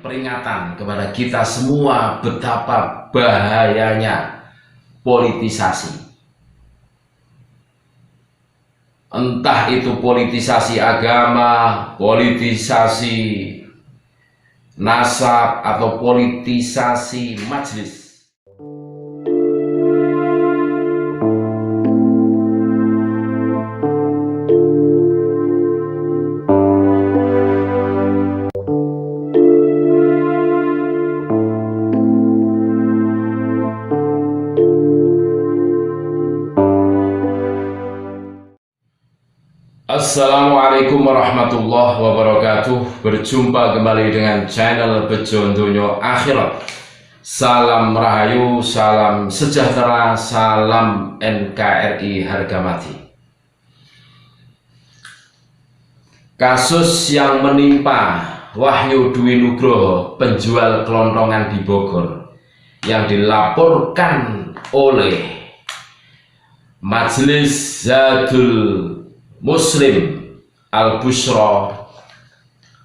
peringatan kepada kita semua betapa bahayanya politisasi. Entah itu politisasi agama, politisasi nasab, atau politisasi majelis. Assalamualaikum warahmatullahi wabarakatuh. Berjumpa kembali dengan channel Bejo Donya Akhirat. Salam rahayu, salam sejahtera, salam NKRI harga mati. Kasus yang menimpa Wahyu Dwi Nugroho, penjual kelontongan di Bogor, yang dilaporkan oleh Majelis Zadul Muslim Al-Bushra,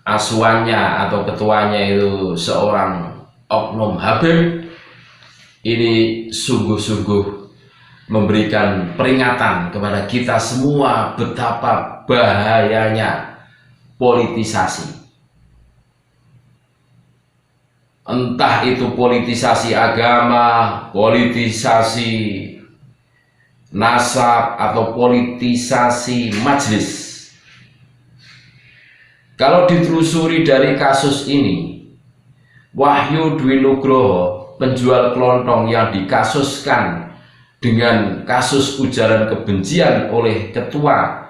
asuhannya atau ketuanya itu seorang oknum Habib, ini sungguh-sungguh memberikan peringatan kepada kita semua betapa bahayanya politisasi. Entah itu politisasi agama, politisasi nasab, atau politisasi majelis. Kalau ditelusuri dari kasus ini, Wahyu Dwi Nugroho, penjual kelontong yang dikasuskan dengan kasus ujaran kebencian oleh ketua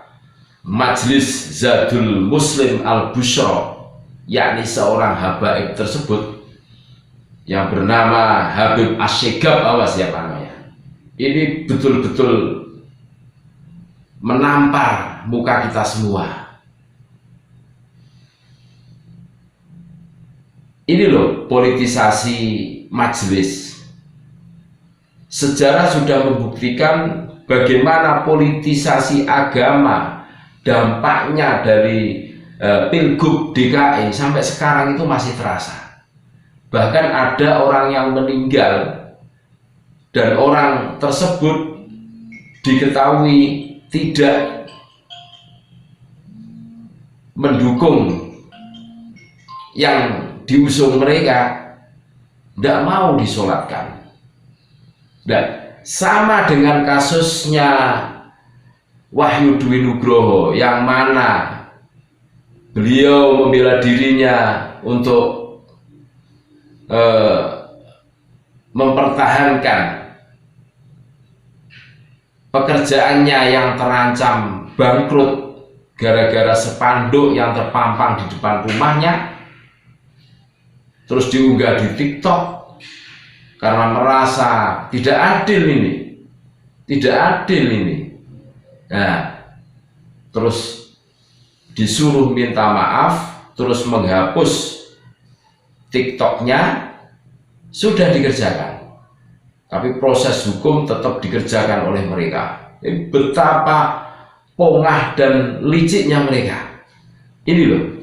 Majelis Zadul Muslim Al-Bushra, yakni seorang habaib tersebut yang bernama Habib Asyegab, awas ya namanya. Ini betul-betul menampar muka kita semua. Ini loh politisasi majelis. Sejarah sudah membuktikan bagaimana politisasi agama, dampaknya dari Pilgub DKI sampai sekarang itu masih terasa. Bahkan ada orang yang meninggal dan orang tersebut diketahui tidak mendukung yang diusung mereka, tidak mau disolatkan. Dan sama dengan kasusnya Wahyu Dwi Nugroho, yang mana beliau membela dirinya untuk mempertahankan pekerjaannya yang terancam bangkrut gara-gara spanduk yang terpampang di depan rumahnya, terus diunggah di TikTok karena merasa tidak adil ini. Nah, terus disuruh minta maaf, terus menghapus TikToknya. Sudah dikerjakan, tapi proses hukum tetap dikerjakan oleh mereka. Betapa pongah dan liciknya mereka. Ini loh,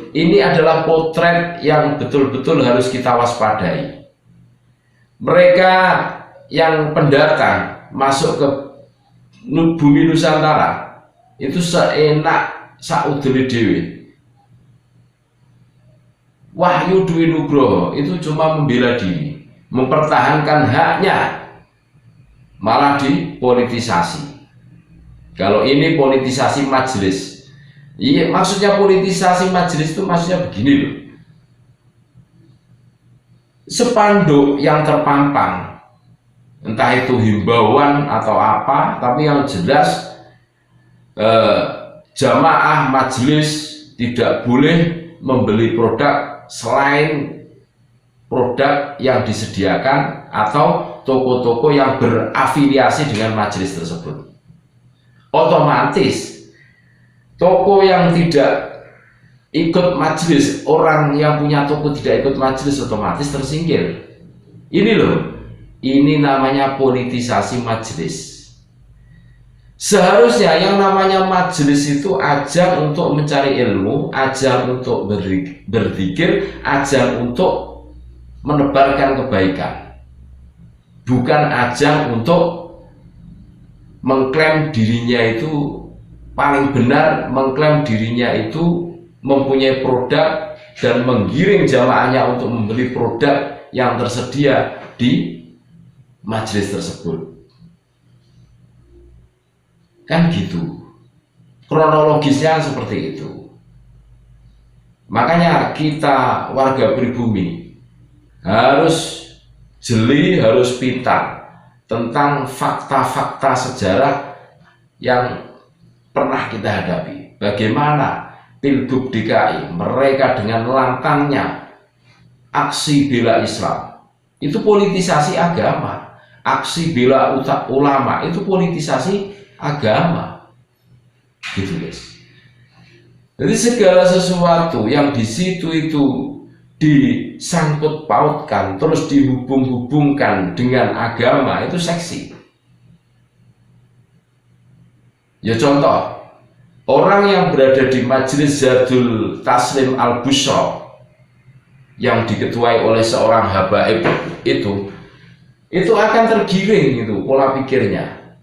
ini adalah potret yang betul-betul harus kita waspadai. Mereka yang pendatang masuk ke bumi Nusantara itu seenak saudeli dewi. Wahyu Dwi Nugroho itu cuma membela diri, mempertahankan haknya, malah dipolitisasi. Kalau ini politisasi majelis, iya, maksudnya politisasi majelis itu maksudnya begini loh. Spanduk yang terpampang, entah itu himbauan atau apa, tapi yang jelas jamaah majelis tidak boleh membeli produk selain produk yang disediakan atau toko-toko yang berafiliasi dengan majelis tersebut. Otomatis toko yang tidak ikut majelis, orang yang punya toko tidak ikut majelis, otomatis tersingkir. Ini loh, ini namanya politisasi majelis. Seharusnya yang namanya majelis itu ajang untuk mencari ilmu, ajang untuk berzikir, ajang untuk menebarkan kebaikan, bukan ajang untuk mengklaim dirinya itu paling benar, mengklaim dirinya itu mempunyai produk dan menggiring jamaahnya untuk membeli produk yang tersedia di majelis tersebut. Kan gitu, kronologisnya seperti itu. Makanya kita warga pribumi harus jeli, harus pintar tentang fakta-fakta sejarah yang pernah kita hadapi. Bagaimana Pilgub DKI, mereka dengan lantangnya aksi bela Islam, itu politisasi agama. Aksi bela ulama, itu politisasi agama, gitu guys. Jadi segala sesuatu yang di situ itu disangkut pautkan, terus dihubung-hubungkan dengan agama, itu seksi. Ya contoh, orang yang berada di Majelis Zadul Taslim Al-Bushra yang diketuai oleh seorang habaib itu akan tergiring itu pola pikirnya.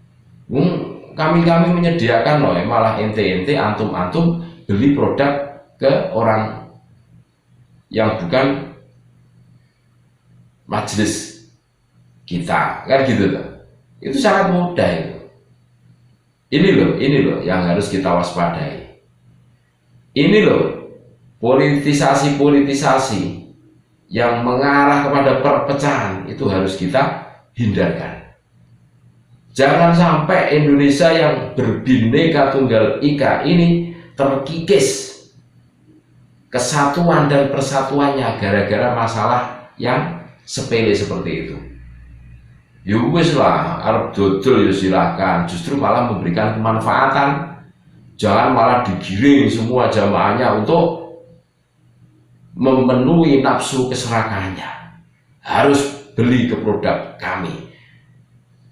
Kami menyediakan loh, malah ente antum beli produk ke orang yang bukan majelis kita, kan gitu loh. Itu sangat mudah itu. Ini loh yang harus kita waspadai. Ini loh politisasi yang mengarah kepada perpecahan, itu harus kita hindarkan. Jangan sampai Indonesia yang berbineka tunggal ika ini terkikis kesatuan dan persatuannya gara-gara masalah yang sepele seperti itu. Ya wis lah, arep dodol ya silahkan, justru malah memberikan kemanfaatan. Jangan malah digiring semua jamaahnya untuk memenuhi nafsu keserakahannya. Harus beli ke produk kami,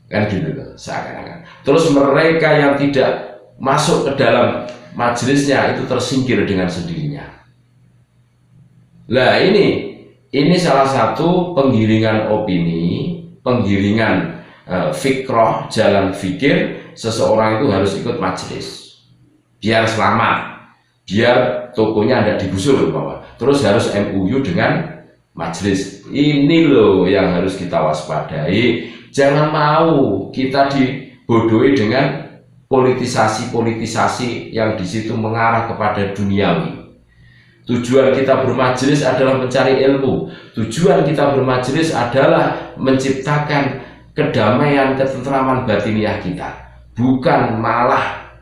kan gitu loh, seakan-akan. Terus mereka yang tidak masuk ke dalam majelisnya itu tersingkir dengan sendirinya. Lah ini salah satu penggiringan opini, penggiringan fikroh, jalan fikir. Seseorang itu harus ikut majelis biar selamat, biar tokonya tidak digusur bawah. Terus harus MUU dengan majelis. Ini loh yang harus kita waspadai. Jangan mau kita dibodohi dengan politisasi yang di situ mengarah kepada duniawi. Tujuan kita bermajelis adalah mencari ilmu. Tujuan kita bermajelis adalah menciptakan kedamaian, ketentraman batiniah kita, bukan malah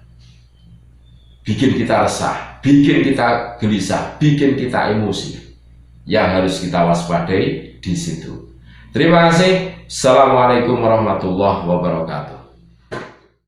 bikin kita resah, bikin kita gelisah, bikin kita emosi. Yang harus kita waspadai di situ. Terima kasih. Assalamualaikum warahmatullahi wabarakatuh.